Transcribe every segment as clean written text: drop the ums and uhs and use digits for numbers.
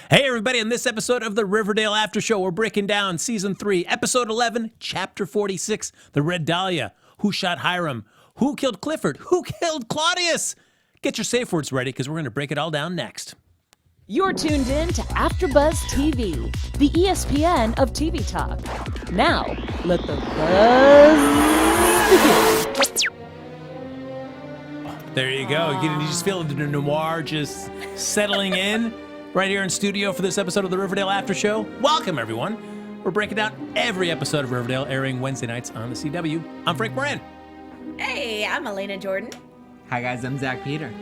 Hey, everybody, on this episode of the Riverdale After Show, we're breaking down Season 3, Episode 11, Chapter 46, The Red Dahlia. Who shot Hiram? Who killed Clifford? Who killed Claudius? Get your safe words ready, because we're going to break it all down next. You're tuned in to AfterBuzz TV, the ESPN of TV talk. Now, let the buzz begin. There you go. You just feel the noir just settling in right here in studio for this episode of the Riverdale After Show. Welcome, everyone. We're breaking down every episode of Riverdale, airing Wednesday nights on the CW. I'm Frank Moran. Hey, I'm Elena Jordan. Hi, guys. I'm Zack Peter.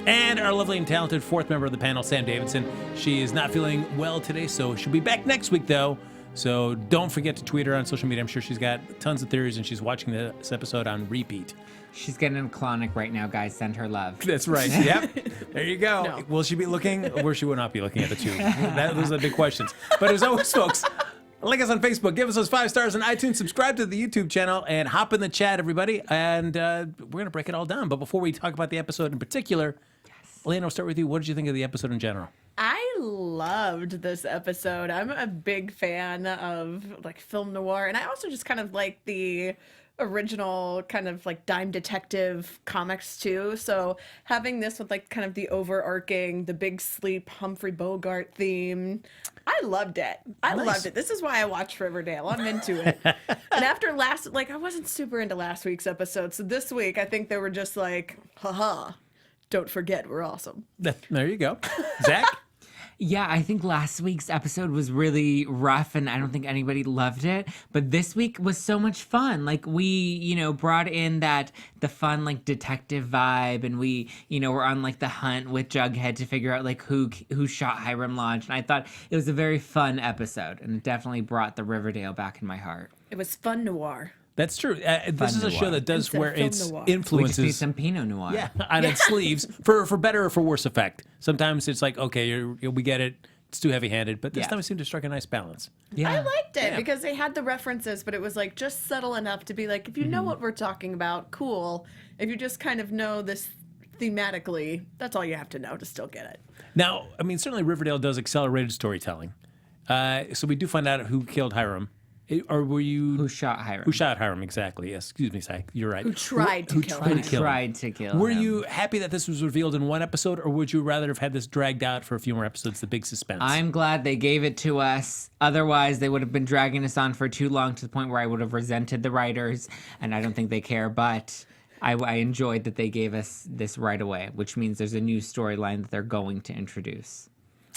And our lovely and talented fourth member of the panel, Sam Davidson. She is not feeling well today, so she'll be back next week, though. So don't forget to tweet her on social media. I'm sure she's got tons of theories, and she's watching this episode on repeat. She's getting a colonic right now, guys. Send her love. That's right. Yep. There you go. No. Will she be looking, or she will not be looking at the tube? Those are the big questions. But as always, folks, like us on Facebook, give us those 5 stars on iTunes, subscribe to the YouTube channel, and hop in the chat, everybody. And we're going to break it all down. But before we talk about the episode in particular, Elena, I'll start with you. What did you think of the episode in general? I loved this episode. I'm a big fan of like film noir, and I also just kind of like the original kind of like dime detective comics too. So having this with like kind of the overarching, the big sleep Humphrey Bogart theme, I loved it. I loved it. This is why I watch Riverdale. I'm into it. And after I wasn't super into last week's episode. So this week, I think they were just like, haha, don't forget, we're awesome. There you go. Zack? Yeah, I think last week's episode was really rough and I don't think anybody loved it. But this week was so much fun. Like we, brought in the fun like detective vibe, and we, were on like the hunt with Jughead to figure out like who shot Hiram Lodge. And I thought it was a very fun episode, and it definitely brought the Riverdale back in my heart. It was fun noir. That's true. This is a show that does Instead wear of film its noir. We influences. just need some Pinot Noir. Yeah, on its sleeves for better or for worse effect. Sometimes it's like, okay, we get it. It's too heavy-handed, but this time it seemed to strike a nice balance. Yeah. I liked it because they had the references, but it was like just subtle enough to be like, if you know what we're talking about, cool. If you just kind of know this thematically, that's all you have to know to still get it. Now, I mean, certainly Riverdale does accelerated storytelling. So we do find out who killed Hiram. Or were you... Who shot Hiram? Who shot Hiram, exactly. Yes, excuse me, Zack. You're right. Who tried to kill him. Tried to kill Were him. you happy that this was revealed in one episode, or would you rather have had this dragged out for a few more episodes, the big suspense? I'm glad they gave it to us. Otherwise, they would have been dragging us on for too long to the point where I would have resented the writers, and I don't think they care. But I enjoyed that they gave us this right away, which means there's a new storyline that they're going to introduce.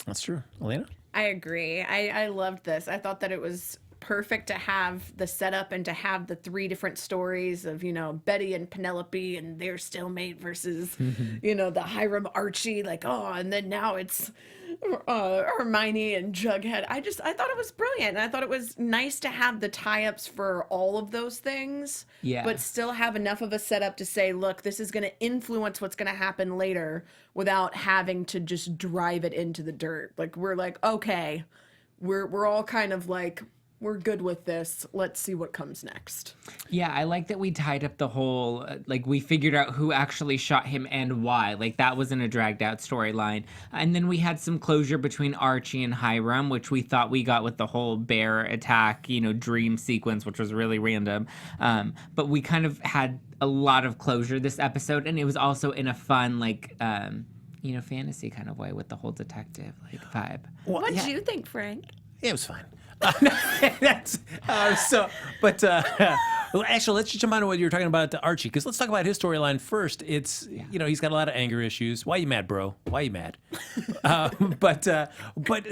That's true. Elena? I agree. I loved this. I thought that it was perfect to have the setup and to have the 3 different stories of, Betty and Penelope and their stalemate versus, the Hiram Archie, and then now it's Hermione and Jughead. I thought it was brilliant. And I thought it was nice to have the tie-ups for all of those things, but still have enough of a setup to say, look, this is going to influence what's going to happen later without having to just drive it into the dirt. Like, we're like, okay, we're all kind of like, we're good with this. Let's see what comes next. Yeah, I like that we tied up the whole, we figured out who actually shot him and why. Like, that wasn't a dragged out storyline. And then we had some closure between Archie and Hiram, which we thought we got with the whole bear attack, dream sequence, which was really random. But we kind of had a lot of closure this episode, and it was also in a fun, fantasy kind of way with the whole detective, vibe. Well, What did you think, Frank? It was fine. Well, actually, let's just jump on to what you were talking about to Archie, because let's talk about his storyline first. It's, he's got a lot of anger issues. Why you mad, bro? Why you mad? But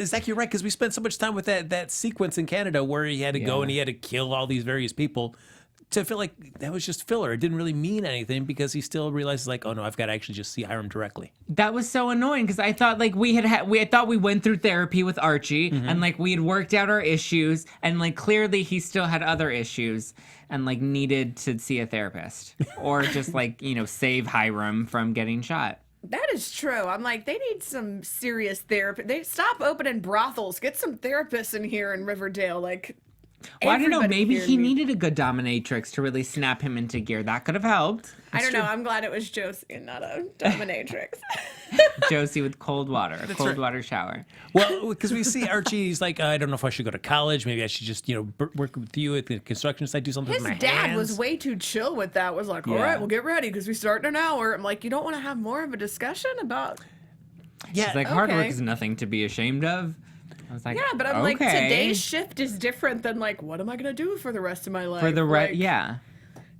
Zach, you're right, because we spent so much time with that sequence in Canada where he had to go and he had to kill all these various people. To feel like that was just filler. It didn't really mean anything because he still realizes oh no, I've got to actually just see Hiram directly. That was so annoying because I thought I thought we went through therapy with Archie and we had worked out our issues and clearly he still had other issues and needed to see a therapist or just save Hiram from getting shot. That is true. I'm like, they need some serious therapy. They stop opening brothels. Get some therapists in here in Riverdale. Well, I don't know. Everybody Maybe here he needs- needed a good dominatrix to really snap him into gear. That could have helped. I don't know. I'm glad it was Josie and not a dominatrix. Josie with cold water, a cold right. water shower. Well, because we see Archie's like, I don't know if I should go to college. Maybe I should just, work with you at the construction site, do something His with my dad hands. was way too chill with that. Was like, all Yeah. right, we'll get ready because we start in an hour. I'm like, you don't want to have more of a discussion about. Yeah, It's like hard work Okay. is nothing to be ashamed of. I was like, Yeah, but I'm like, okay. today's shift is different than like, what am I gonna do for the rest of my life? For the like, yeah.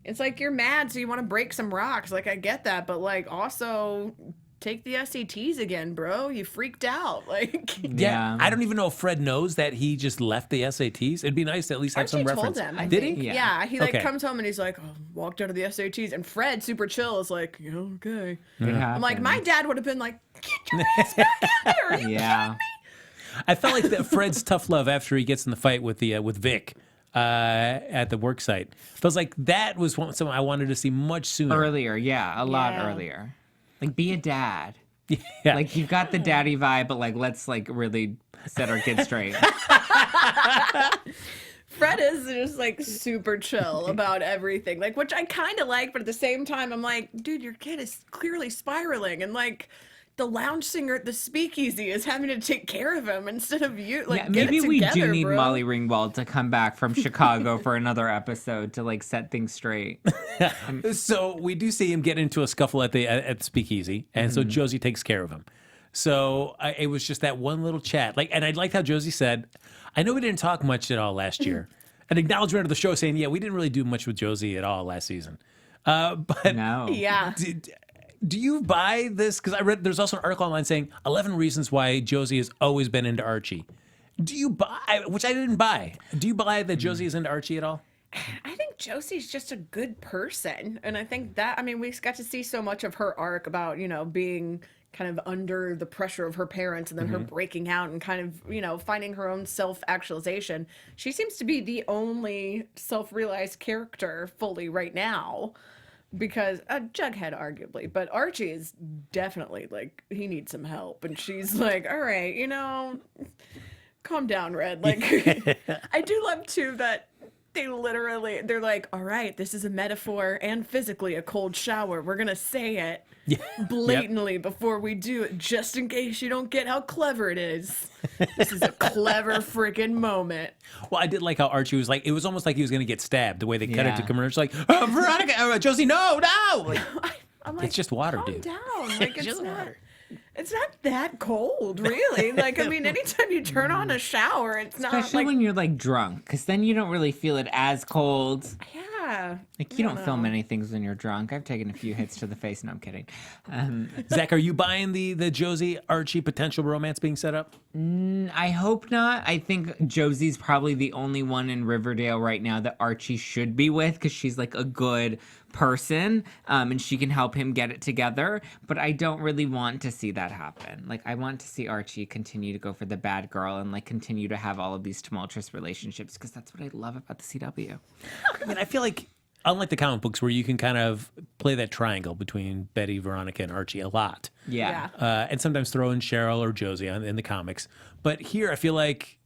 It's like you're mad, so you want to break some rocks. Like I get that, but like also take the SATs again, bro. You freaked out. Like Yeah, I don't even know if Fred knows that he just left the SATs. It'd be nice to at least have some Archie reference. told him. I Did think. he? Yeah, he like Okay. comes home and he's like, oh, walked out of the SATs, and Fred, super chill, is like, okay. It I'm like, happened. my dad would have been like, get your ass back out there. Are you Yeah. I felt like that Fred's tough love after he gets in the fight with Vic at the work site. Feels like that was something I wanted to see much sooner. Earlier, yeah, a lot Yeah. earlier. Like, be a dad. Yeah. Like, you've got the daddy vibe, but like, let's like really set our kids straight. Fred is just like super chill about everything, like, which I kind of like, but at the same time, I'm like, dude, your kid is clearly spiraling, and like, the lounge singer at the speakeasy is having to take care of him instead of you. Like, Yeah, get maybe it we together, do need bro. Molly Ringwald to come back from Chicago for another episode to like set things straight. So we do see him get into a scuffle at the speakeasy, and so Josie takes care of him. So it was just that one little chat, and I liked how Josie said, "I know we didn't talk much at all last year." An acknowledgement of the show, saying, "Yeah, we didn't really do much with Josie at all last season." But No. Yeah. do you buy this? Because I read there's also an article online saying 11 reasons why Josie has always been into Archie. Do you buy? Which I didn't buy. Do you buy that Josie is into Archie at all? I think Josie's just a good person. And I think that, I mean, we got to see so much of her arc about, being kind of under the pressure of her parents and then her breaking out and kind of, finding her own self-actualization. She seems to be the only self-realized character fully right now. Because Jughead, arguably, but Archie is definitely like, he needs some help. And she's like, all right, calm down, Red. Like, I do love too that they're like, all right, this is a metaphor and physically a cold shower. We're going to say it blatantly before we do it, just in case you don't get how clever it is. This is a clever freaking moment. Well, I did like how Archie was like, it was almost like he was going to get stabbed. The way they cut it to Yeah. commercial, like, Veronica, Josie, no. Like, I'm like, it's just water, calm dude. down. Like, It's just water. It's not that cold, really. Like, I mean, anytime you turn on a shower, it's not Especially like, when you're like drunk, because then you don't really feel it as cold. yeah. Like, you don't feel know. many things when you're drunk. I've taken a few hits to the face. No, I'm kidding. Zach, are you buying the Josie Archie potential romance being set up? I hope not. I think Josie's probably the only one in Riverdale right now that Archie should be with, because she's like a good person, and she can help him get it together. But I don't really want to see that happen. Like, I want to see Archie continue to go for the bad girl and like continue to have all of these tumultuous relationships, because that's what I love about the CW. I mean, I feel like, unlike the comic books where you can kind of play that triangle between Betty, Veronica, and Archie a lot, Yeah. and sometimes throw in Cheryl or Josie in the comics. But here, I feel like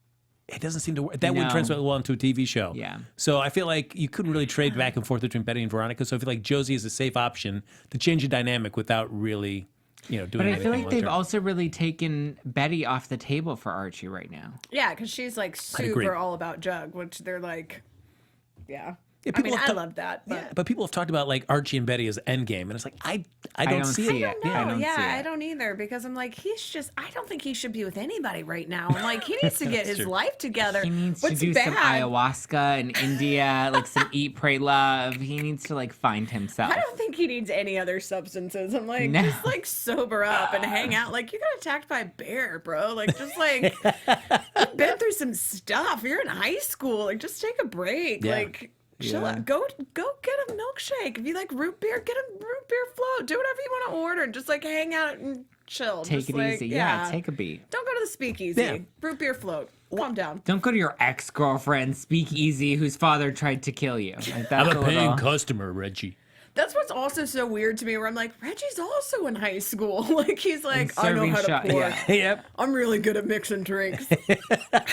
it doesn't seem to work. That would No. translate well into a TV show. Yeah. So I feel like you couldn't really trade back and forth between Betty and Veronica. So I feel like Josie is a safe option to change the dynamic without really, doing But I anything feel like they've long-term. also really taken Betty off the table for Archie right now. Yeah, because she's like agree. super all about Jug, which they're like, yeah. Yeah, I mean, people I have love that. But Yeah, but people have talked about like Archie and Betty as endgame, and it's like I don't see it. it. no, I don't see I it. don't either, because I'm like, I don't think he should be with anybody right now. I'm like, he needs to get his true. life together. He needs What's to do bad? some ayahuasca in India, like some eat, pray, love. He needs to like find himself. I don't think he needs any other substances. I'm like, No. just like sober up and hang out. Like, you got attacked by a bear, bro. Like, just like, you've been through some stuff. You're in high school. Like, just take a break. Yeah. Like, chill Yeah. out. Go get a milkshake. If you like root beer, get a root beer float. Do whatever you want to order. Just like hang out and chill. Take Just it like, easy. Yeah, take a beat. Don't go to the speakeasy. Yeah. Root beer float. Calm down. Don't go to your ex-girlfriend, speakeasy, whose father tried to kill you. Like, that's a little... customer, Reggie. That's what's also so weird to me, where I'm like, Reggie's also in high school. Like, he's like, I know serving how to shot- pour. yeah. Yep. I'm really good at mixing drinks.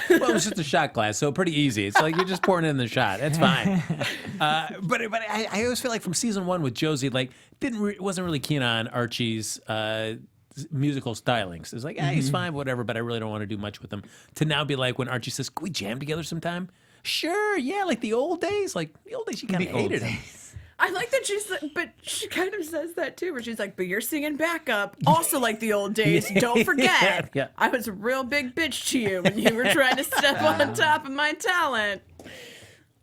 Well, it's just a shot glass, so pretty easy. It's like you're just pouring in the shot. That's fine. But I always feel like from season 1 with Josie, like wasn't really keen on Archie's musical stylings. It's like, he's fine, whatever, but I really don't want to do much with him. To now be like, when Archie says, "Can we jam together sometime?" Sure, yeah, like the old days. Like the old days, you kind of hated him. I like that she's like, but she kind of says that too, where she's like, but you're singing backup, also like the old days. Don't forget, Yeah. I was a real big bitch to you when you were trying to step on top of my talent.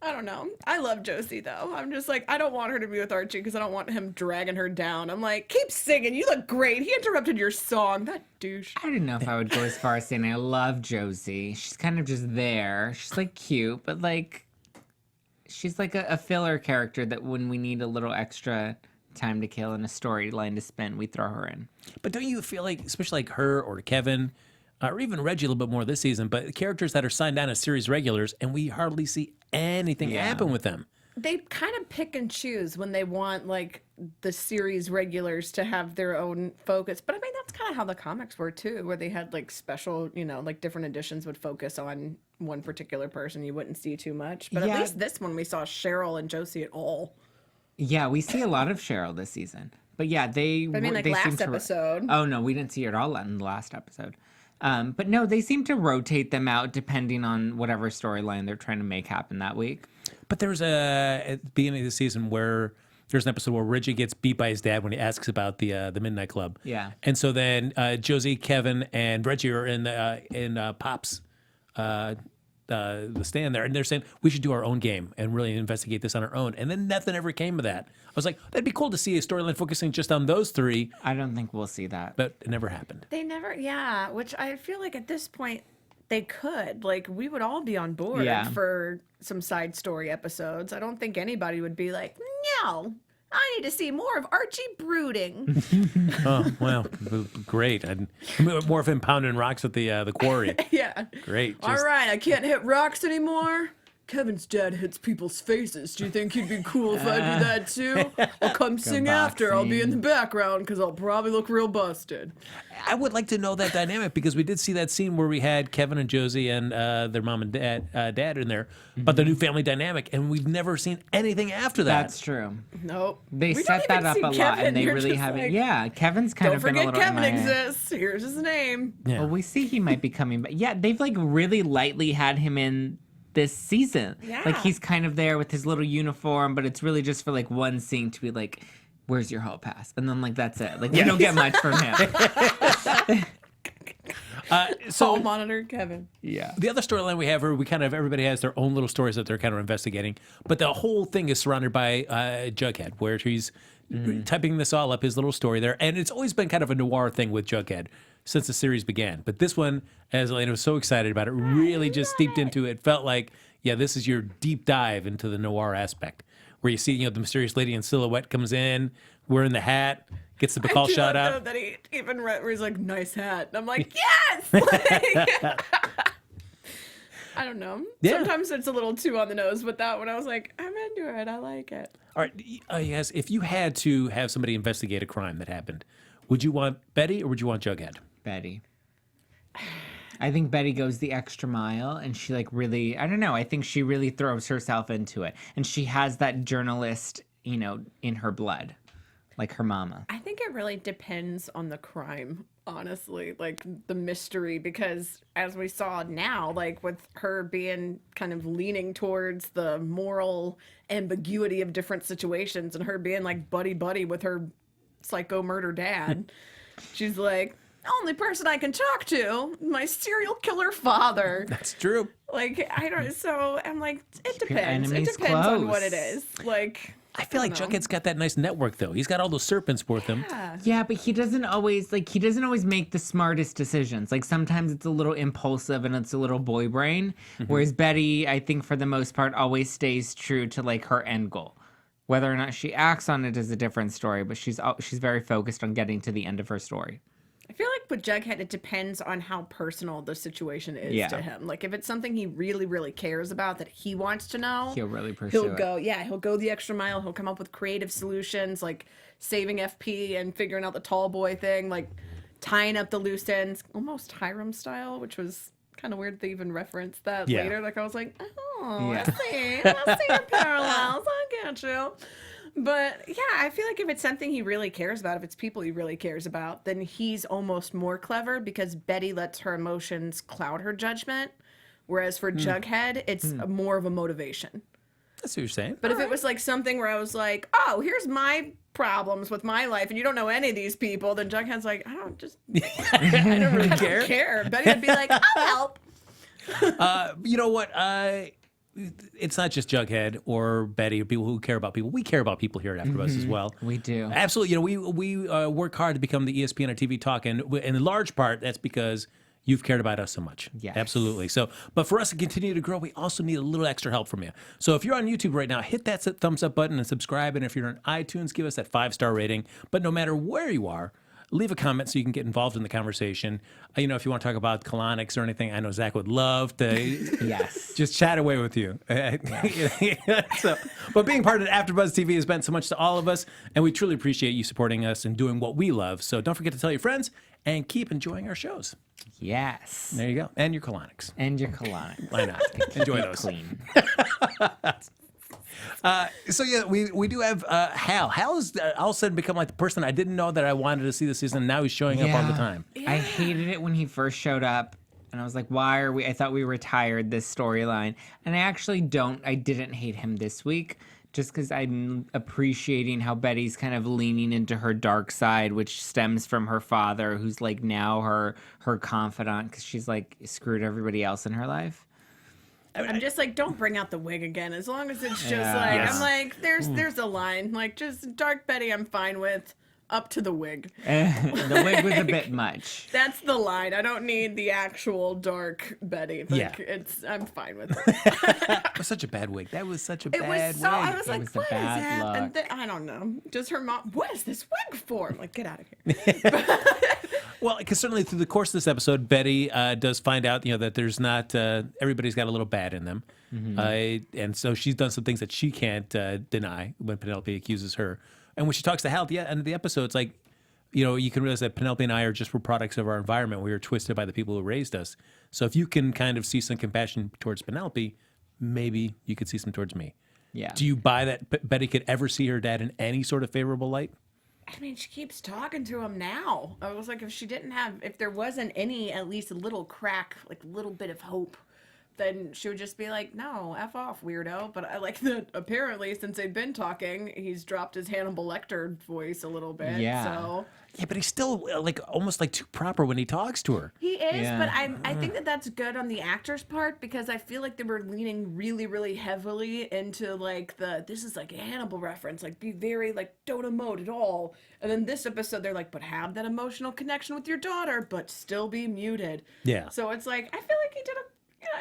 I don't know. I love Josie, though. I'm just like, I don't want her to be with Archie because I don't want him dragging her down. I'm like, keep singing. You look great. He interrupted your song. That douche. I don't know if I would go as far as saying I love Josie. She's kind of just there. She's like cute, but like she's like a filler character that when we need a little extra time to kill and a storyline to spin, we throw her in. But don't you feel like, especially like her or Kevin, or even Reggie a little bit more this season, but characters that are signed down as series regulars, and we hardly see anything happen with them. They kind of pick and choose when they want, like, the series regulars to have their own focus. But I mean, that's kind of how the comics were too, where they had like special, like different editions would focus on one particular person. You wouldn't see too much. But Yeah. at least this one we saw Cheryl and Josie at all. Yeah, we see a lot of Cheryl this season. But yeah, they I mean, like they seem last to episode. Oh no, we didn't see her at all in the last episode. But no, they seem to rotate them out depending on whatever storyline they're trying to make happen that week. But there's at the beginning of the season where there's an episode where Reggie gets beat by his dad when he asks about the Midnight Club. Yeah. And so then Josie, Kevin, and Reggie are in Pop's the stand there, and they're saying we should do our own game and really investigate this on our own. And then nothing ever came of that. I was like, that'd be cool to see a storyline focusing just on those three, I don't think we'll see that. but it never happened. They never, yeah, which I feel like at this point they could. Like, we would all be on board Yeah. for some side story episodes. I don't think anybody would be like, no, I need to see more of Archie brooding. Oh, well, great. More of him pounding rocks at the quarry. Yeah. Great. All right, I can't hit rocks anymore. Kevin's dad hits people's faces. Do you think he'd be cool if I do that too? I'll come sing after. I'll be in the background because I'll probably look real busted. I would like to know that dynamic because we did see that scene where we had Kevin and Josie and their mom and dad in there, but the new family dynamic, and we've never seen anything after that. That's true. Nope. They We set don't that even up a see lot, Kevin. and they You're really just haven't. like, Yeah, Kevin's kind Don't of been a forget little in Kevin my head. exists. Here's his name. Yeah. Well, we see he might be coming back. Yeah, they've like really lightly had him in this season. Yeah. Like he's kind of there with his little uniform, but it's really just for like one scene to be like, where's your hall pass? And then like that's it. Like we don't get much from him. Hall monitor Kevin. Yeah. The other storyline we have here, everybody has their own little stories that they're kind of investigating, but the whole thing is surrounded by Jughead, where he's typing this all up, his little story there, and it's always been kind of a noir thing with Jughead since the series began. But this one, as Elena was so excited about it, really just steeped into it. Felt like, yeah, this is your deep dive into the noir aspect, where you see, the mysterious lady in silhouette comes in, wearing the hat, gets the Bacall shot I do love, out. though, that he even where he's like, nice hat. And I'm like, yes! Like, I don't know. Yeah. Sometimes it's a little too on the nose, but that one I was like, I'm into it. I like it. All right, yes, if you had to have somebody investigate a crime that happened, would you want Betty or would you want Jughead? Betty. I think Betty goes the extra mile and she like really, I don't know, I think she really throws herself into it. And she has that journalist, in her blood, like her mama. I think it really depends on the crime, honestly, like the mystery, because as we saw now, like with her being kind of leaning towards the moral ambiguity of different situations and her being like buddy with her psycho murder dad, she's like, only person I can talk to, my serial killer father. That's true. Like, I don't, so I'm like, it Keep your depends. It enemies depends on close. what it is. Like, I feel like don't know. Jughead's got that nice network, though. He's got all those serpents with him. Yeah, but he doesn't always make the smartest decisions. Like sometimes it's a little impulsive and it's a little boy brain. Whereas Betty, I think for the most part, always stays true to like her end goal. Whether or not she acts on it is a different story, but she's very focused on getting to the end of her story. I feel like like with Jughead, it depends on how personal the situation is Yeah. to him. Like if it's something he really, really cares about that he wants to know, He'll really pursue it. he'll go the extra mile. He'll come up with creative solutions like saving FP and figuring out the tall boy thing, like tying up the loose ends, almost Hiram style, which was kind of weird they even referenced that later. Like I was like, oh, Yeah. I see your parallels. I get you. But yeah, I feel like if it's something he really cares about, if it's people he really cares about, then he's almost more clever because Betty lets her emotions cloud her judgment. Whereas for Jughead, it's more of a motivation. That's what you're saying. But if it was like something where I was like, oh, here's my problems with my life and you don't know any of these people, then Jughead's like, I don't really care. Betty would be like, I'll help. You know what? It's not just Jughead or Betty or people who care about people. We care about people here at AfterBuzz as well. We do. Absolutely. You know, we work hard to become the ESPN or TV talk, and in large part, that's because you've cared about us so much. Yes. Absolutely. So, but for us to continue to grow, we also need a little extra help from you. So if you're on YouTube right now, hit that thumbs up button and subscribe. And if you're on iTunes, give us that 5-star rating. But no matter where you are, leave a comment so you can get involved in the conversation. You know, if you want to talk about colonics or anything, I know Zack would love to Yes. just chat away with you. So, but being part of AfterBuzz TV has meant so much to all of us, and we truly appreciate you supporting us and doing what we love. So don't forget to tell your friends and keep enjoying our shows. Yes. There you go. And your colonics. And your colonic. Why not? Enjoy those. Clean. So yeah, we do have Hal. Hal has all of a sudden become like the person I didn't know that I wanted to see this season. And now he's showing up all the time. I hated it when he first showed up. And I was like, why are we? I thought we retired this storyline. And I actually don't. I didn't hate him this week. Just because I'm appreciating how Betty's kind of leaning into her dark side, which stems from her father, who's like now her confidant because she's like screwed everybody else in her life. I'm just like, don't bring out the wig again. As long as it's just like, Yes. I'm like, there's a line. Like, just Dark Betty I'm fine with, up to the wig. The wig was a bit much. That's the line. I don't need the actual Dark Betty. Like, I'm fine with it. It was such a bad wig. That was such a It bad was so, wig. I was like, was a what is bad that? look. And then, I don't know. Just her mom, what is this wig for? I'm like, get out of here. Well, because certainly through the course of this episode, Betty does find out, that there's not everybody's got a little bad in them, and so she's done some things that she can't deny when Penelope accuses her. And when she talks to Hal at the end of the episode, it's like, you can realize that Penelope and I are just products of our environment. We were twisted by the people who raised us. So if you can kind of see some compassion towards Penelope, maybe you could see some towards me. Yeah. Do you buy that Betty could ever see her dad in any sort of favorable light? I mean, she keeps talking to him now. I was like, if there wasn't any, at least a little crack, like a little bit of hope, then she would just be like, no, F off, weirdo. But I like that apparently, since they've been talking, he's dropped his Hannibal Lecter voice a little bit. Yeah. So Yeah, but he's still almost too proper when he talks to her. he is, Yeah. but I think that that's good on the actor's part because I feel like they were leaning really, really heavily into like this is like a Hannibal reference, like be very like don't emote at all. And then this episode they're like, but have that emotional connection with your daughter, but still be muted. Yeah. So it's like I feel like he did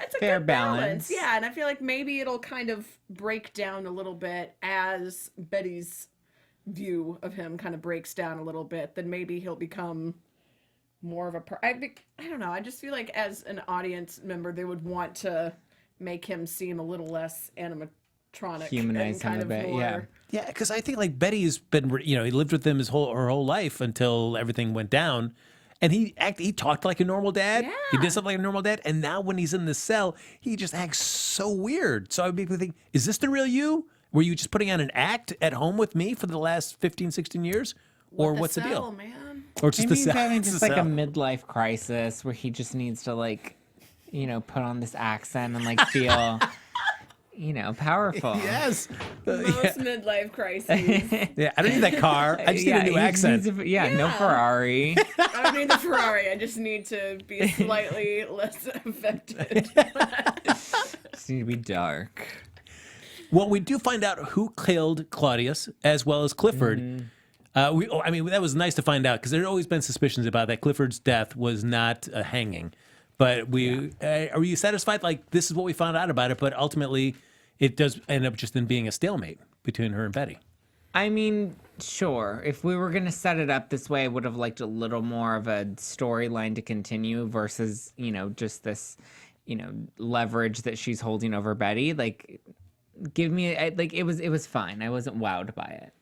it's a Fair good balance. Yeah, and I feel like maybe it'll kind of break down a little bit as Betty's view of him kind of breaks down a little bit. Then maybe he'll become more of a I don't know. I just feel like as an audience member, they would want to make him seem a little less animatronic, Humanize and kind him a of bit, more. yeah. Yeah, because I think Betty's been, he lived with him her whole life until everything went down, and he talked like a normal dad. Yeah. He did something like a normal dad, and now when he's in the cell, he just acts so weird. So I would be thinking, is this the real you? Were you just putting on an act at home with me for the last 15, 16 years, or what's the deal? Man. Or just Maybe the he's cell? having It's just the like a cell. midlife crisis where he just needs to put on this accent and feel, powerful. Yes. Most midlife crises. Yeah, I don't need that car. I just need a new he accent. needs no Yeah. Ferrari. I don't need the Ferrari. I just need to be slightly less affected. Just need to be dark. Well, we do find out who killed Claudius as well as Clifford. That was nice to find out because there had always been suspicions about that Clifford's death was not a hanging. But are you satisfied? Like, this is what we found out about it, but ultimately it does end up just in being a stalemate between her and Betty. I mean, sure. If we were going to set it up this way, I would have liked a little more of a storyline to continue versus, just this, leverage that she's holding over Betty. Like, give me, it was fine. I wasn't wowed by it.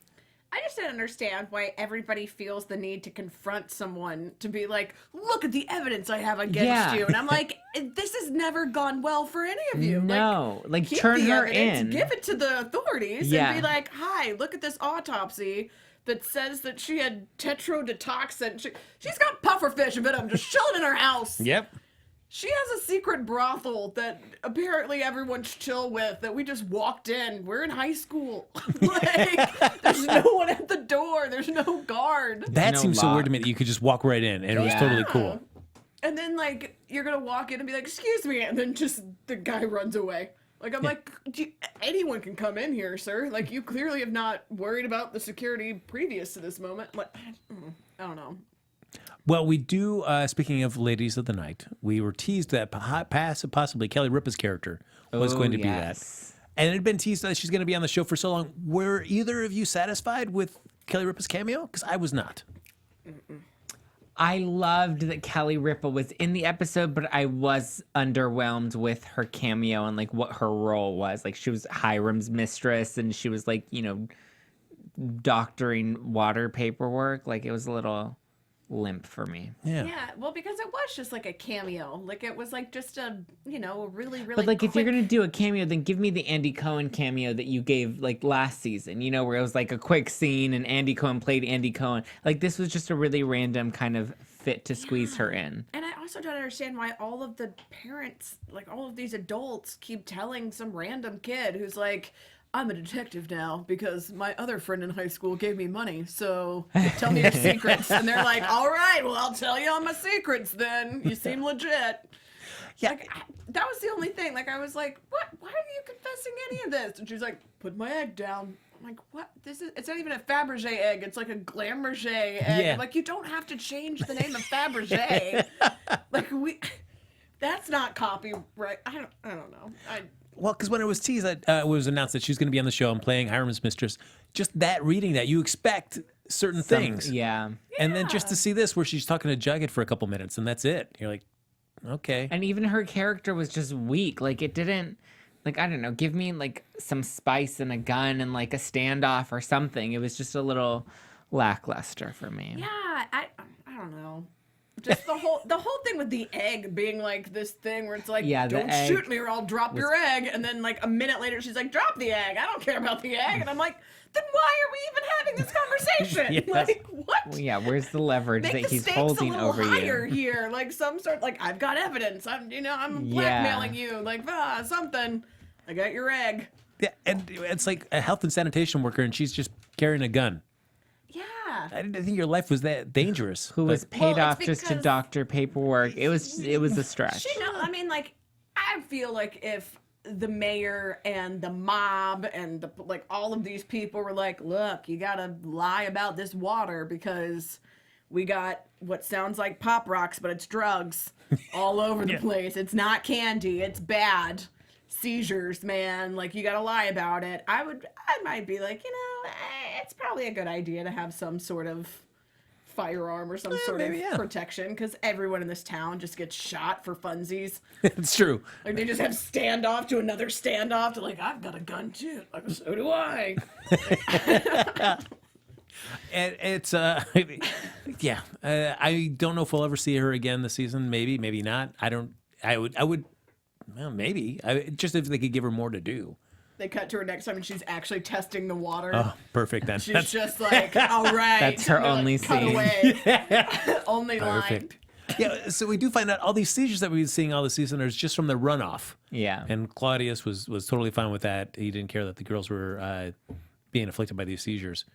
I just didn't understand why everybody feels the need to confront someone to be like, look at the evidence I have against you. And I'm like, this has never gone well for any of you. No, keep turn the her evidence, in. Give it to the authorities and be like, hi, look at this autopsy that says that she had tetrodotoxin. She's got pufferfish in I'm just chilling in her house. Yep. She has a secret brothel that apparently everyone's chill with, that we just walked in. We're in high school. There's no one at the door. There's no guard. That No seems so lock. weird to me that you could just walk right in and it was totally cool. And then, you're going to walk in and be like, excuse me, and then just the guy runs away. I'm like, anyone can come in here, sir. You clearly have not worried about the security previous to this moment. I don't know. Well, we do, speaking of ladies of the night, we were teased that possibly Kelly Ripa's character was going to be that. And it had been teased that she's going to be on the show for so long. Were either of you satisfied with Kelly Ripa's cameo? Because I was not. I loved that Kelly Ripa was in the episode, but I was underwhelmed with her cameo and what her role was. She was Hiram's mistress and she was doctoring water paperwork. It was a little limp for me. Yeah, well, because it was just a cameo. It was just a, a really, really But if quick... you're going to do a cameo, then give me the Andy Cohen cameo that you gave last season, where it was a quick scene and Andy Cohen played Andy Cohen. This was just a really random kind of fit to squeeze her in. And I also don't understand why all of the parents, all of these adults keep telling some random kid who's I'm a detective now because my other friend in high school gave me money, so tell me your secrets. And they're like, all right, well, I'll tell you all my secrets then. You seem legit. Yeah. That was the only thing. I was like, what? Why are you confessing any of this? And she's like, put my egg down. I'm like, what? It's not even a Fabergé egg. It's a Glamourgé egg. Yeah. You don't have to change the name of Fabergé. That's not copyright. I don't know. Well, because when it was teased, it was announced that she was going to be on the show and playing Hiram's mistress. Just reading that, you expect certain things. Yeah. And then just to see this where she's talking to Jughead for a couple minutes and that's it. You're like, okay. And even her character was just weak. It didn't, I don't know, give me some spice and a gun and a standoff or something. It was just a little lackluster for me. Yeah, I don't know. Just the whole thing with the egg being this thing where it's don't shoot me or I'll drop your egg. And then a minute later she's like, drop the egg. I don't care about the egg. And I'm like, then why are we even having this conversation? Yes. What? Well, yeah, where's the leverage Make that the he's stakes holding a little over higher you? here. Some sort I've got evidence. I'm blackmailing you. Something. I got your egg. Yeah, and it's a health and sanitation worker and she's just carrying a gun. Yeah. I didn't think your life was that dangerous. Who was paid Well, off it's just to because- doctor paperwork. It was a stretch. I feel if the mayor and the mob and all of these people were look, you gotta lie about this water because we got what sounds like Pop Rocks, but it's drugs all over the place. It's not candy. It's bad. Seizures, man. You gotta lie about it. I might be it's probably a good idea to have some sort of firearm or some sort of protection because everyone in this town just gets shot for funsies. It's true. They just have standoff to another standoff to I've got a gun too. So do I. And it's I don't know if we'll ever see her again this season. Maybe not. I would well, maybe. Just if they could give her more to do. They cut to her next time and she's actually testing the water. Oh, perfect then. She's just all right. That's her And they're only cut scene. away. Only Perfect. line. Yeah, so we do find out all these seizures that we've been seeing all this season are just from the runoff. Yeah. And Claudius was totally fine with that. He didn't care that the girls were being afflicted by these seizures.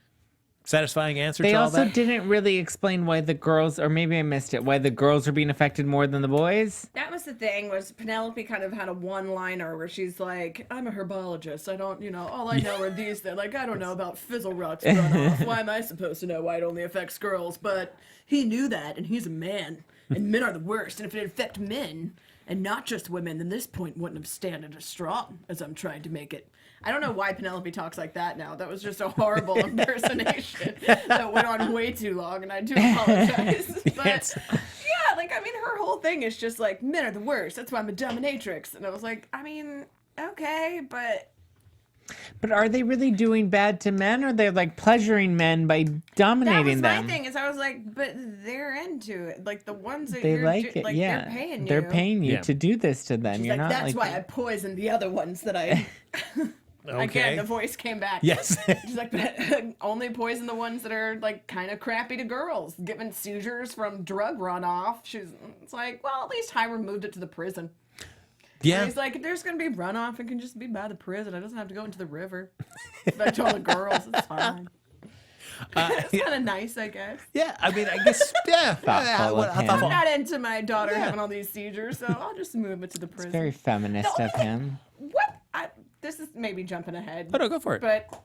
Satisfying answer They to all also that? didn't really explain why the girls, or maybe I missed it, why the girls are being affected more than the boys. That was the thing, was Penelope kind of had a one-liner where she's like, I'm a herbologist. I don't, all I know are these things. I don't know about fizzle rock's runoff. Why am I supposed to know why it only affects girls? But he knew that, and he's a man, and men are the worst. And if it affect men, and not just women, then this point wouldn't have standed as strong as I'm trying to make it. I don't know why Penelope talks like that now. That was just a horrible impersonation that went on way too long, and I do apologize. But Yes. yeah, like, I mean, her whole thing is just like, men are the worst. That's why I'm a dominatrix. And I was like, I mean, okay, but But are they really doing bad to men, or they're like pleasuring men by dominating that was them? my thing. Is I was like, but they're into it. Like the ones that They you're like it, like, yeah. they're paying you. They're paying you Yeah. to do this to them. She's You're like, not that's like why I poisoned the other ones that I. Again, the voice came back. Yes. She's like, but only poison the ones that are like kind of crappy to girls, giving seizures from drug runoff. It's like, well, at least Hiram moved it to the prison. Yeah. He's like, if there's gonna be runoff, it can just be by the prison. It doesn't have to go into the river. But all the girls, it's fine. It's kind of nice, I guess. Yeah. I mean, I guess. Yeah. Thoughtful of him. I'm not into my daughter having all these seizures, so I'll just move it to the prison. very feminist of him. This is maybe jumping ahead. Oh, no, go for it. But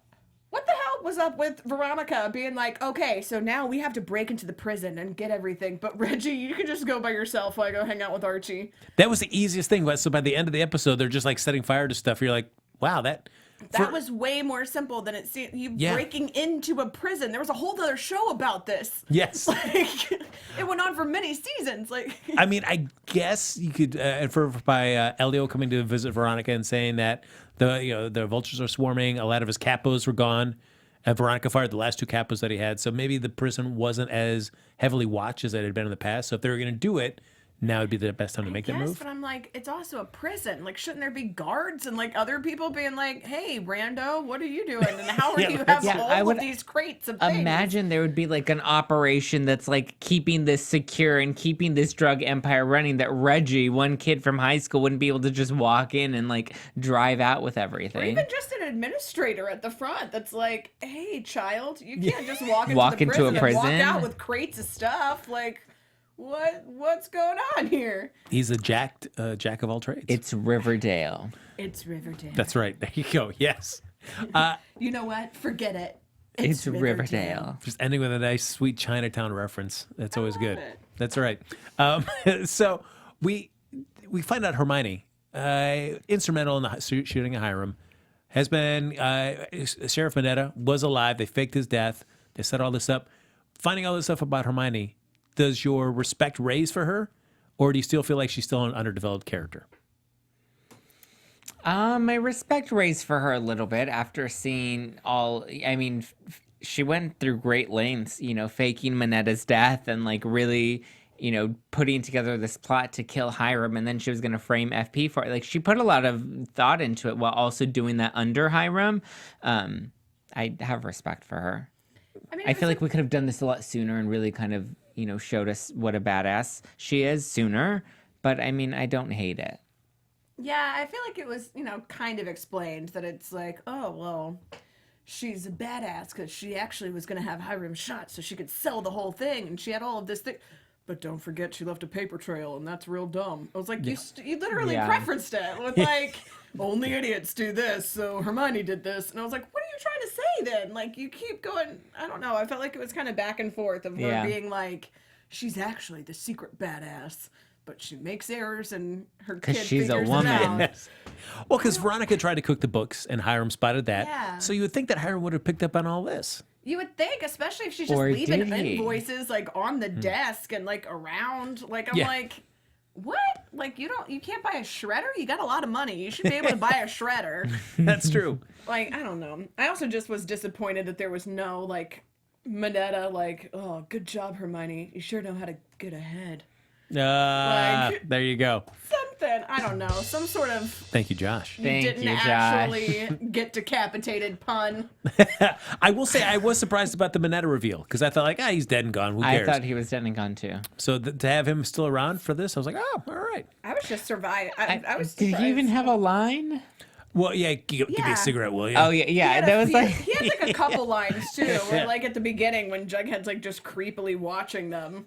what the hell was up with Veronica being like, okay, so now we have to break into the prison and get everything, but Reggie, you can just go by yourself while I go hang out with Archie. That was the easiest thing. But so by the end of the episode, they're just like setting fire to stuff. You're like, wow, that Was way more simple than it seemed. Yeah. Breaking into a prison. There was a whole other show about this. Yes. Like, it went on for many seasons. Like, I mean, I guess you could infer by Elio coming to visit Veronica and saying that the vultures are swarming. A lot of his capos were gone. Veronica fired the last two capos that he had, so maybe the prison wasn't as heavily watched as it had been in the past. So if they were going to do it, now would be the best time to make that yes, move. but I'm like, it's also a prison. Like, shouldn't there be guards and like other people being like, "Hey, Rando, what are you doing? And how are Yeah, you that's- have Yeah, all I of would these crates of things?" Imagine there would be like an operation that's like keeping this secure and keeping this drug empire running, that Reggie, one kid from high school, wouldn't be able to just walk in and like drive out with Or everything. even just an administrator at the front that's like, "Hey, child, you can't just walk into Walk the into a prison and walk prison? out with crates of stuff. Like, what's going on here?" He's a jack of all trades. It's Riverdale. It's Riverdale. That's right. There you go. Yes. You know what? Forget it. It's Riverdale. Just ending with a nice, sweet Chinatown reference. That's always good. it. That's right. So we find out Hermione, instrumental in the shooting of Hiram, has been Sheriff Mineta was alive. They faked his death. They set all this up. Finding all this stuff about Hermione, does your respect raise for her, or do you still feel like she's still an underdeveloped character? My respect raised for her a little bit after seeing all. I mean, she went through great lengths, faking Mineta's death and like really, putting together this plot to kill Hiram, and then she was going to frame FP for it. Like, she put a lot of thought into it while also doing that under Hiram. I have respect for her. I feel like we could have done this a lot sooner and really kind of, showed us what a badass she is sooner. But I mean, I don't hate it. Yeah, I feel like it was, kind of explained that it's like, oh, well, she's a badass because she actually was going to have Hiram shot so she could sell the whole thing, and she had all of this thing. But don't forget, she left a paper trail, and that's real dumb. I was like, you literally Yeah. preferenced it with like, only idiots do this, so Hermione did this. And I was like, what are you trying to say then? Like, you keep going, I don't know. I felt like it was kind of back and forth of her Yeah. being like, she's actually the secret badass, but she makes errors and her 'Cause kid she's a figures woman. it out. Yes. Well, because Veronica tried to cook the books, and Hiram spotted that. Yeah. So you would think that Hiram would have picked up on all this. You would think, especially if she's just Or leaving did he? invoices like on the desk and like around. Like, I'm Yeah. like, what? Like, you can't buy a shredder? You got a lot of money. You should be able to buy a shredder. That's true. Like, I don't know. I also just was disappointed that there was no like Mineta, like, oh, good job, Hermione. You sure know how to get ahead. Like- There you go. Something. I don't know. Some sort of Thank you, Josh. Thank didn't you, Josh. actually get decapitated pun. I will say I was surprised about the Mineta reveal because I thought like, he's dead and gone. Who I cares? thought he was dead and gone too. So to have him still around for this, I was like, oh, all right. I was just surviving. I was Did surprised. he even have a line? Well, yeah, give me Yeah. a cigarette, will you? Oh yeah. That was he, like he had like a couple lines too, where like at the beginning when Jughead's like just creepily watching them,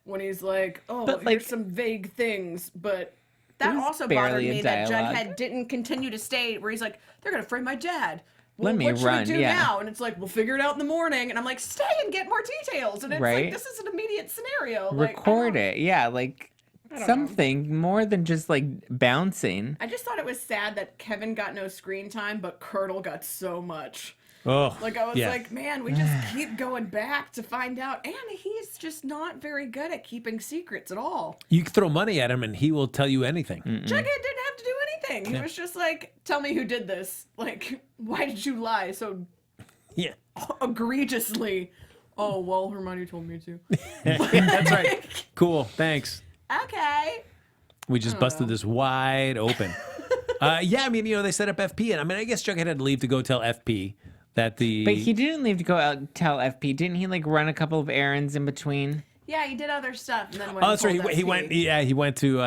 when he's like, "Oh, But, here's like, some vague things," but that was also bothered barely a me that dialogue. Jughead didn't continue to stay. Where he's like, "They're gonna frame my dad." Well, Let me what should run, we do yeah. now? And it's like, we'll figure it out in the morning. And I'm like, stay and get more details. And it's Right. like, this is an immediate scenario. Like, record it. Yeah, like Something more than just like bouncing. I just thought it was sad that Kevin got no screen time, but Curdle got so much. Oh, Like, I was like, man, we just keep going back to find out. And he's just not very good at keeping secrets at all. You can throw money at him and he will tell you anything. Jughead didn't have to do anything. He was just like, tell me who did this. Like, why did you lie so Yeah. egregiously? Oh, well, Hermione told me to. That's right. Cool. Thanks. Okay. We just busted this wide open. Yeah, I mean, they set up FP. And I mean, I guess Jughead had to leave to go tell FP that the... But he didn't leave to go out tell FP. Didn't he like run a couple of errands in between? Yeah, he did other stuff. And then Oh, that's right. He FP. went. Yeah, he went to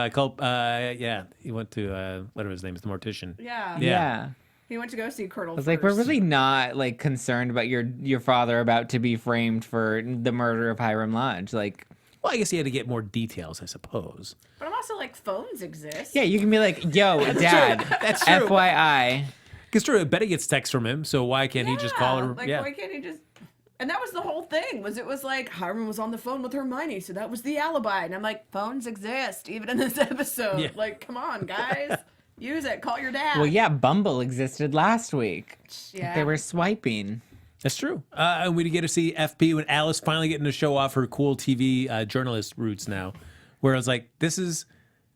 he went to whatever his name is, the mortician. Yeah. He went to go see Curdle. I was like, we're really not like concerned about your father about to be framed for the murder of Hiram Lodge. Like, Well, I guess he had to get more details, I suppose. But I'm also like, phones exist. yeah, you can be like, yo, Dad, That's true. FYI. Because true, Betty gets texts from him, so why can't he just call her? Like, why can't he just? And that was the whole thing. It was like Hiram was on the phone with Hermione, so that was the alibi. And I'm like, phones exist even in this episode. Yeah. Like, come on, guys, use it. Call your dad. Well, yeah, Bumble existed last week. Yeah. They were swiping. That's true. And we get to see FP when Alice finally getting to show off her cool TV journalist roots now. Where I was like,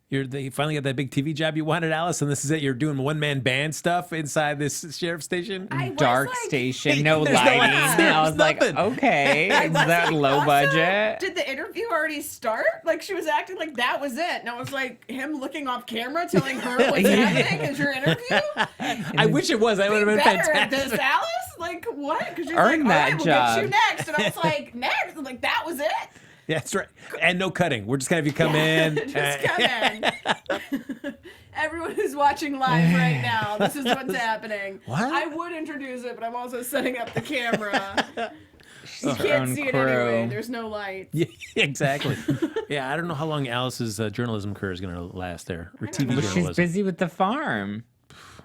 you finally got that big TV job you wanted, Alice, and this is it. You're doing one-man band stuff inside this sheriff station. I was Dark like, station, no There's no lighting. lights. I was There's like, nothing. okay, is that low Also, budget? Did the interview already start? Like, she was acting like that was it. And I was like, him looking off camera telling her what's happening is your interview? I wish it was. That would have been Better at fantastic. this, Alice? Like, what? Because you're Earn like, that all right, we'll job. get you next. And I was like, next? I'm like, that was it? Yeah, that's right. And no cutting. We're just going to have you come in. Just come in. Everyone who's watching live right now, this is what's happening. What? I would introduce it, but I'm also setting up the camera. You Her can't own see it crew. anyway. There's no light. Yeah, exactly. Yeah, I don't know how long Alice's journalism career is going to last there. Or TV know. She's journalism. busy with the farm.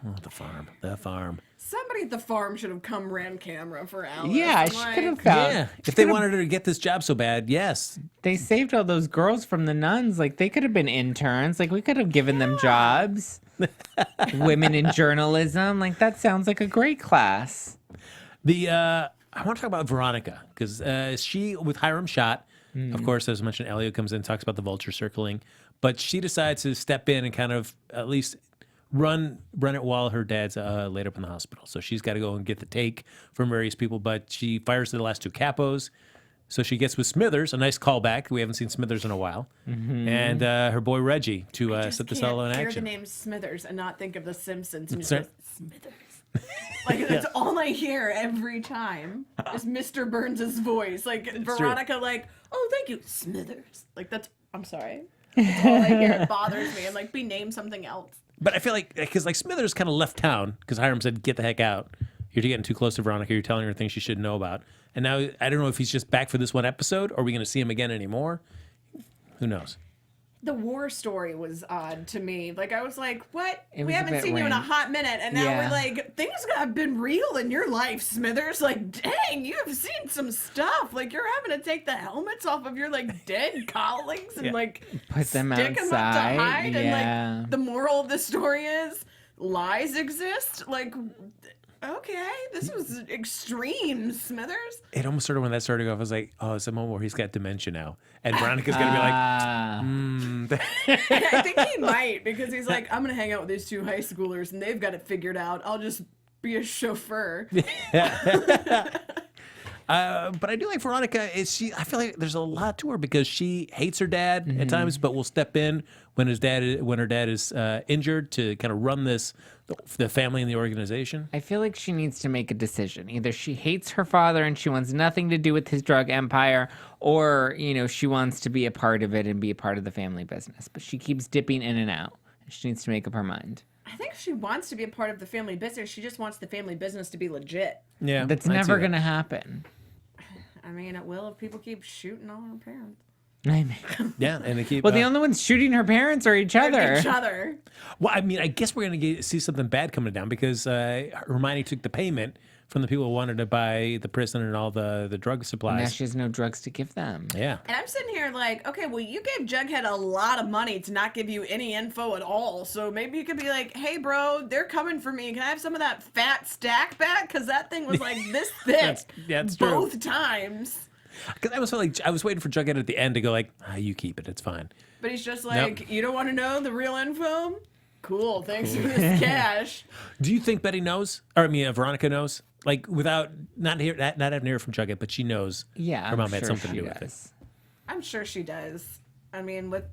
Oh, the farm. The farm. Somebody at the farm should have come ran camera for Alice. Yeah, I'm she like, could have found. Yeah. If they wanted her to get this job so bad, yes. They saved all those girls from the nuns. Like, they could have been interns. Like, we could have given them jobs. Women in journalism. Like, that sounds like a great class. I want to talk about Veronica because she, with Hiram shot, of course, as mentioned, Elliot comes in and talks about the vulture circling, but she decides to step in and kind of at least run it while her dad's laid up in the hospital. So she's got to go and get the take from various people, but she fires the last two capos. So she gets with Smithers, a nice callback. We haven't seen Smithers in a while. And her boy Reggie to set this all in hear action. the name Smithers and not think of The Simpsons. And Sorry? just go, Smithers. Like, that's all I hear every time is Mr. Burns' voice. Like, Veronica, like, oh, thank you, Smithers. Like, I'm sorry. That's all I hear. It bothers me. I'm like, be named something else. But I feel like, because like Smithers kind of left town because Hiram said, get the heck out. You're getting too close to Veronica. You're telling her things she should know about. And now I don't know if he's just back for this one episode or are we going to see him again anymore? Who knows? The war story was odd to me. Like, I was like, what? It We was a haven't bit seen you in a random. hot minute. And now Yeah. we're like, things have been real in your life, Smithers. Like, dang, you have seen some stuff. Like, you're having to take the helmets off of your, like, dead colleagues and, Yeah. like, Put them stick them up to outside. hide. Yeah. And, like, the moral of the story is lies exist. Like, okay, this was extreme, Smithers. It almost sort of when that started off, I was like, oh, it's a moment where he's got dementia now. And Veronica's going to be like, Ah. And I think he might, because he's like, I'm going to hang out with these two high schoolers and they've got it figured out. I'll just be a chauffeur. but I do like Veronica. I feel like there's a lot to her because she hates her dad at times, but will step in when her dad is injured to kind of run the family and the organization. I feel like she needs to make a decision. Either she hates her father and she wants nothing to do with his drug empire, or, she wants to be a part of it and be a part of the family business. But she keeps dipping in and out. She needs to make up her mind. I think she wants to be a part of the family business. She just wants the family business to be legit. Yeah, That's I'd see never that. going to happen. I mean, it will if people keep shooting all her parents. I mean, Yeah, and they keep. well, the only ones shooting her parents are each other. Each other. Well, I mean, I guess we're going to see something bad coming down because Hermione took the payment from the people who wanted to buy the prison and all the drug Now supplies. she has no drugs to give them. Yeah. And I'm sitting here like, okay, well, you gave Jughead a lot of money to not give you any info at all. So maybe you could be like, hey, bro, they're coming for me. Can I have some of that fat stack back? Because that thing was like this thick that's true. both times. Because I was like, I was waiting for Jughead at the end to go like, you keep it, it's fine. But he's just like, you don't want to know the real info? Cool, thanks for this cash. Do you think Betty knows? Or I mean, Veronica knows? Like without not having to hear from Jughead, but she knows. Yeah, her mom I'm had sure something to she do with it. does. I'm sure she does. I mean, with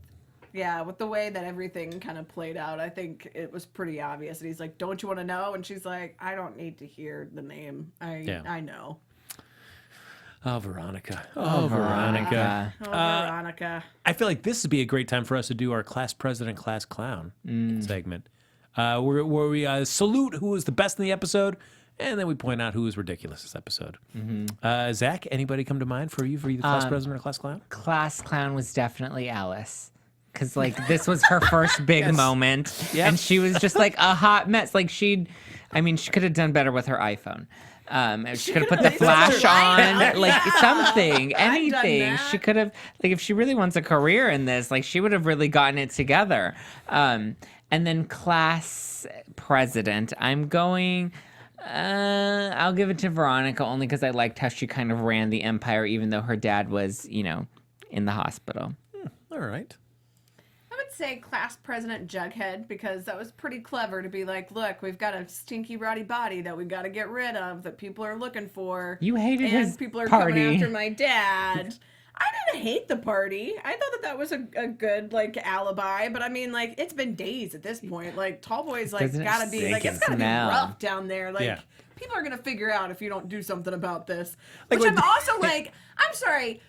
the way that everything kind of played out, I think it was pretty obvious. And he's like, don't you want to know? And she's like, I don't need to hear the name. I know. Oh, Veronica. Oh, Veronica. Oh, Veronica. I feel like this would be a great time for us to do our class president, class clown segment, where we salute who was the best in the episode, and then we point out who was ridiculous this episode. Zach, anybody come to mind for you the class president or class clown? Class clown was definitely Alice. Because, like, this was her first big moment. Yep. And she was just, like, a hot mess. Like, she could have done better with her iPhone. She could have put the flash on, like, something, anything. that. She could have, like, if she really wants a career in this, like, she would have really gotten it together. And then class president, I'm going... I'll give it to Veronica only because I liked how she kind of ran the empire, even though her dad was, in the hospital. All right. I would say class president Jughead, because that was pretty clever to be like, look, we've got a stinky, rotty body that we've got to get rid of, that people are looking for. You hated and his people are party. coming after my dad. I didn't hate the party. I thought that was a good, like, alibi. But, I mean, like, it's been days at this point. Like, Tallboy's, like, Doesn't it gotta be, like, it's gotta smell? be rough down there. Like, Yeah. people are going to figure out if you don't do something about this. Like, Which I'm like- also like, I'm sorry,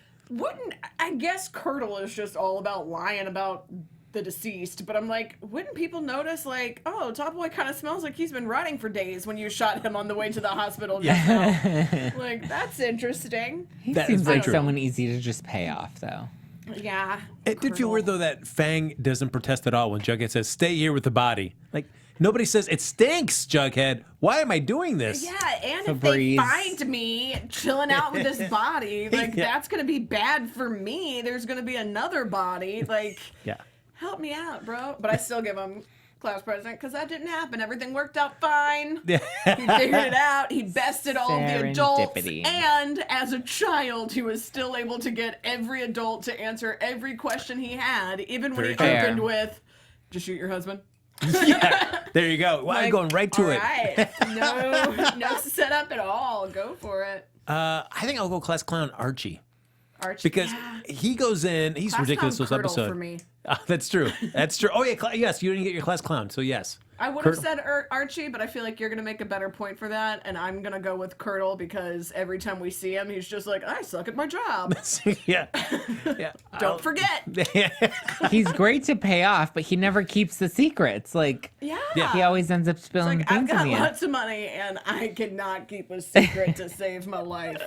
I guess Curdle is just all about lying about the deceased, but I'm like, wouldn't people notice, like, oh, Tallboy kind of smells like he's been rotting for days when you shot him on the way to the hospital just now. Like, that's interesting. He That is seems very like true. someone easy to just pay off, though. Yeah. It did feel Curdle. weird, though, that Fang doesn't protest at all when Jughead says, stay here with the body. Like, nobody says, it stinks, Jughead. Why am I doing this? Yeah, and if they Febreze. find me chilling out with this body, like, Yeah. that's going to be bad for me. There's going to be another body. Like, Yeah. help me out, bro. But I still give him class president because that didn't happen. Everything worked out fine. He figured it out. He bested all of the adults. Serendipity. And as a child, he was still able to get every adult to answer every question he had, even when he Very fair. opened with, "Did you shoot your husband?" Yeah. There you go. Wow, Like, going right to all it. right. No setup at all. Go for it. I think I'll go class clown Archie. Archie. Because yeah. he goes in, he's Class ridiculous clown this Curdle episode. for me. That's true. That's true. Oh, yeah. Yes, you didn't get your class clown, so yes. I would have said Archie, but I feel like you're going to make a better point for that, and I'm going to go with Curdle because every time we see him, he's just like, I suck at my job. Yeah. Yeah. Don't forget. He's great to pay off, but he never keeps the secrets. Like, Yeah. he always ends up spilling Like, I've things in got the end. lots of money, and I cannot keep a secret to save my life.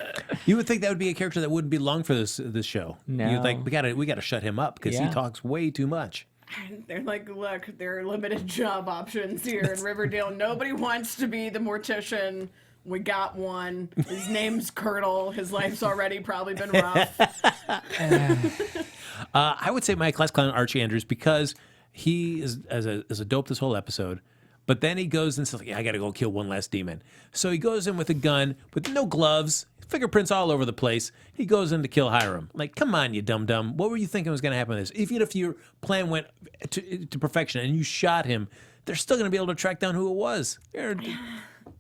You would think that would be a character that wouldn't be long for this show. No. You'd think, we gotta shut him up because he Yeah. talks way too much. And they're like, look, there are limited job options here in Riverdale. Nobody wants to be the mortician. We got one. His name's Curdle. His life's already probably been rough. I would say my class clown Archie Andrews because he is as a dope this whole episode. But then he goes and says, I got to go kill one last demon. So he goes in with a gun with no gloves, fingerprints all over the place. He goes in to kill Hiram. Like, come on, you dum-dum. What were you thinking was going to happen with this? Even if your plan went to perfection and you shot him, they're still going to be able to track down who it was.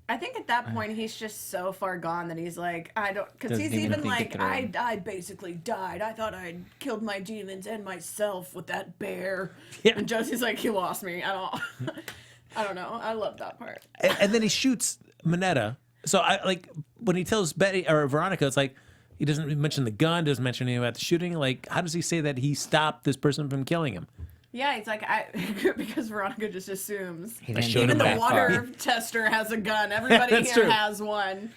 I think at that point he's just so far gone that he's like, I don't, because Doesn't he's even even think it like, through. I basically died. I thought I'd killed my demons and myself with that bear. Yeah. And Josie's like, he lost me. I don't know. I love that part. And then he shoots Minetta. So I like when he tells Betty or Veronica, it's like he doesn't mention the gun, doesn't mention anything about the shooting. Like, how does he say that he stopped this person from killing him? Yeah, it's like because Veronica just assumes. He didn't showed get him Even that the far. water tester has a gun. Everybody That's here true. has one.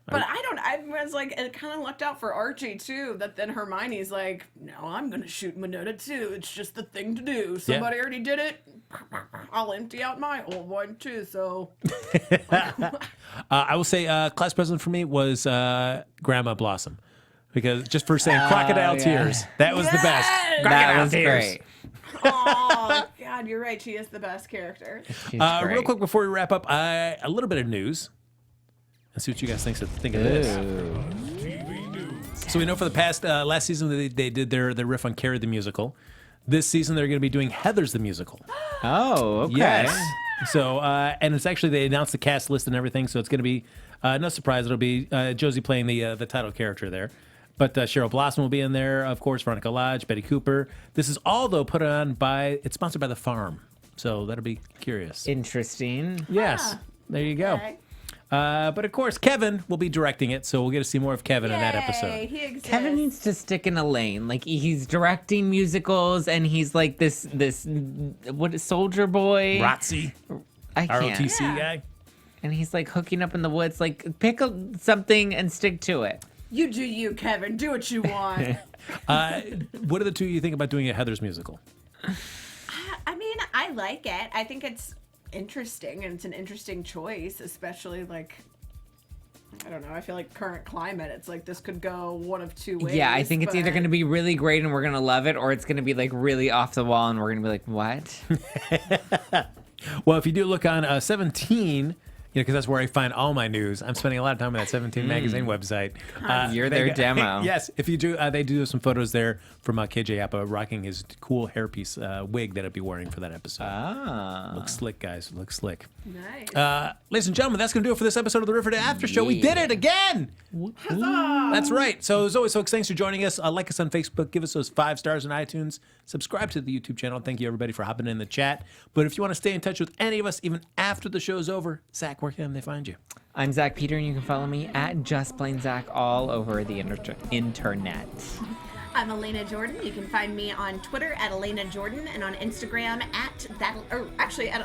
But I was like, it kind of lucked out for Archie too. That then Hermione's like, no, I'm gonna shoot Minota too. It's just the thing to do. Somebody already did it. I'll empty out my old one too. So I will say class president for me was Grandma Blossom. Because just for saying crocodile tears, that was the best. Yes! That was tears. great. oh God, you're right. She is the best character. She's Real great. quick before we wrap up, a little bit of news. Let's see what you guys think of this. So we know for the past last season they did their riff on Carrie the Musical. This season they're going to be doing Heathers the Musical. Oh, okay. Yes. So and it's actually they announced the cast list and everything. So it's going to be no surprise. It'll be Josie playing the title character there. But Cheryl Blossom will be in there, of course, Veronica Lodge, Betty Cooper. This is all, though, put on by, it's sponsored by The Farm. So that'll be curious. Interesting. Yes. There you go. Okay. But, of course, Keven will be directing it, so we'll get to see more of Keven in that Yay, episode. he exists. Kevin needs to stick in a lane. Like he's directing musicals, and he's like this what is Soldier Boy? ROTC, I can't. ROTC Yeah. guy. And he's like hooking up in the woods. Like pick something and stick to it. You do you, Kevin. Do what you want. What are the two you think about doing a Heathers musical? I mean, I like it. I think it's interesting, and it's an interesting choice, especially like, I don't know. I feel like current climate, it's like this could go one of two ways. Yeah, I think it's either but- going to be really great and we're going to love it, or it's going to be like really off the wall and we're going to be like, what? Well, if you do look on 17, because that's where I find all my news. I'm spending a lot of time on that 17 magazine website. You're their demo. Yes, if you do, they do some photos there from KJ Appa rocking his cool hairpiece wig that I'd be wearing for that episode. Looks slick, guys. Looks slick. Nice. Ladies and gentlemen, that's going to do it for this episode of the Riverdale After Show. We did it again. That's right. So as always, folks, thanks for joining us. Like us on Facebook. Give us those 5 stars on iTunes. Subscribe to the YouTube channel. Thank you, everybody, for hopping in the chat. But if you want to stay in touch with any of us, even after the show's over, Zach, where can they find you? I'm Zach Peter, and you can follow me at Just Plain Zach all over the internet. I'm Elena Jordan. You can find me on Twitter at Elena Jordan and on Instagram at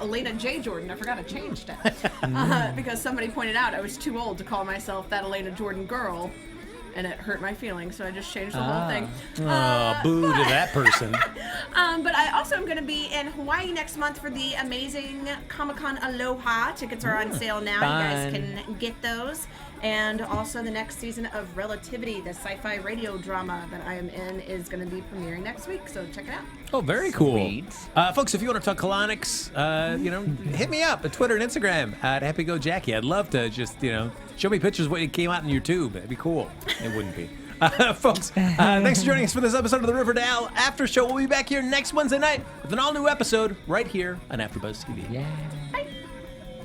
Elena J Jordan. I forgot I changed it because somebody pointed out I was too old to call myself that Elena Jordan girl, and it hurt my feelings, so I just changed the whole thing. Boo to that person. But I also am going to be in Hawaii next month for the amazing Comic-Con Aloha. Tickets are on sale now. Fun. You guys can get those. And also the next season of Relativity, the sci-fi radio drama that I am in, is going to be premiering next week. So check it out. Oh, very cool. Sweet. Folks, if you want to talk colonics, hit me up at Twitter and Instagram at HappyGoJackie. I'd love to just, show me pictures of what came out in your tube. That'd be cool. It wouldn't be. Folks, thanks for joining us for this episode of the Riverdale After Show. We'll be back here next Wednesday night with an all-new episode right here on AfterBuzz TV. Yeah.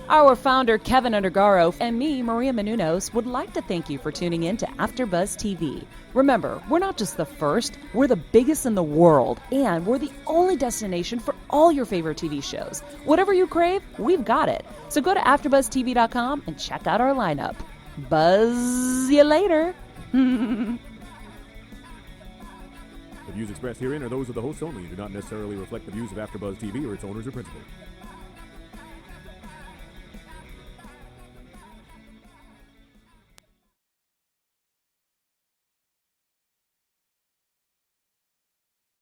Our founder, Keven Undergaro, and me, Maria Menounos, would like to thank you for tuning in to AfterBuzz TV. Remember, we're not just the first, we're the biggest in the world, and we're the only destination for all your favorite TV shows. Whatever you crave, we've got it. So go to AfterBuzzTV.com and check out our lineup. Buzz you later. The views expressed herein are those of the hosts only and do not necessarily reflect the views of AfterBuzz TV or its owners or principals.